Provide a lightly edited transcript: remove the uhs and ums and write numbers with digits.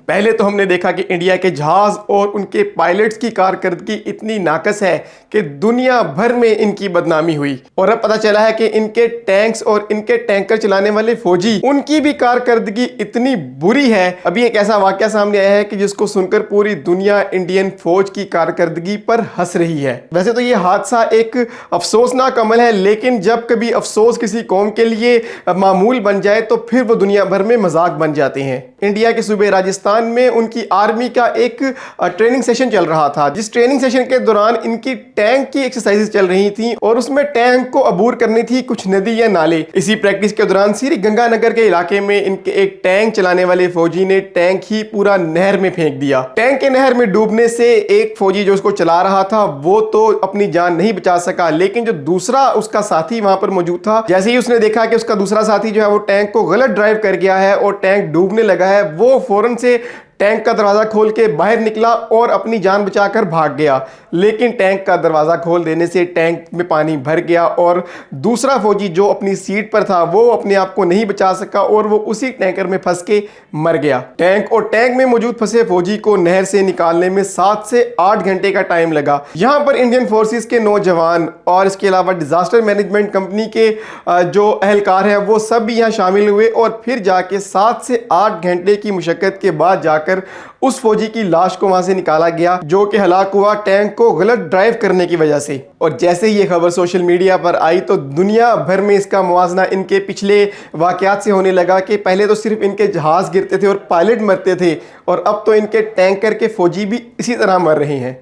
पहले तो हमने देखा कि इंडिया के जहाज और उनके पायलट्स की कारकर्दगी इतनी नाकस है कि दुनिया भर में इनकी बदनामी हुई, और अब पता चला है कि इनके टैंक्स और इनके टैंकर चलाने वाले फौजी, उनकी भी कारकर्दगी इतनी बुरी है। अभी एक ऐसा वाकया सामने आया है कि जिसको सुनकर पूरी दुनिया इंडियन फौज की कारकर्दगी पर हंस रही है। वैसे तो ये हादसा एक अफसोसनाक अमल है, लेकिन जब कभी अफसोस किसी कौम के लिए मामूल बन जाए तो फिर वो दुनिया भर में मजाक बन जाते हैं। इंडिया के सूबे राजस्थान में उनकी आर्मी का एक ट्रेनिंग सेशन चल रहा था, जिस ट्रेनिंग सेशन के दौरान इनकी टैंक की एक्सरसाइजेस चल रही थी और उसमें टैंक को अबूर करनी थी कुछ नदी या नाले। इसी प्रैक्टिस के दौरान श्री गंगानगर के इलाके में इनके एक टैंक चलाने वाले फौजी ने टैंक ही पूरा नहर में फेंक दिया। टैंक के नहर में डूबने से एक फौजी जो उसको चला रहा था वो तो अपनी जान नहीं बचा सका, लेकिन जो दूसरा उसका साथी वहां पर मौजूद था, जैसे ही उसने देखा कि उसका दूसरा साथी जो है वो टैंक को गलत ड्राइव कर गया है और टैंक डूबने लगा है, वो फौरन से टैंक का दरवाजा खोल के बाहर निकला और अपनी जान बचाकर भाग गया। लेकिन टैंक का दरवाजा खोल देने से टैंक में पानी भर गया और दूसरा फौजी जो अपनी सीट पर था वो अपने आप को नहीं बचा सका और वो उसी टैंकर में फंस के मर गया। टैंक और टैंक में मौजूद फंसे फौजी को नहर से निकालने में 7 से 8 घंटे का टाइम लगा। यहाँ पर इंडियन फोर्सेस के नौजवान और इसके अलावा डिजास्टर मैनेजमेंट कंपनी के जो अहलकार हैं वो सब भी यहाँ शामिल हुए और फिर जाके 7 से 8 घंटे की मुशक्कत के बाद जाकर उस फौजी की लाश को वहां से निकाला गया जो कि हलाक हुआ टैंक को गलत ड्राइव करने की वजह से। और जैसे ही ये खबर सोशल मीडिया पर आई तो दुनिया भर में इसका मुवाजना इनके पिछले वाकयात से होने लगा कि पहले तो सिर्फ इनके जहाज गिरते थे और पायलट मरते थे और अब तो इनके टैंकर के फौजी भी इसी तरह मर रहे हैं।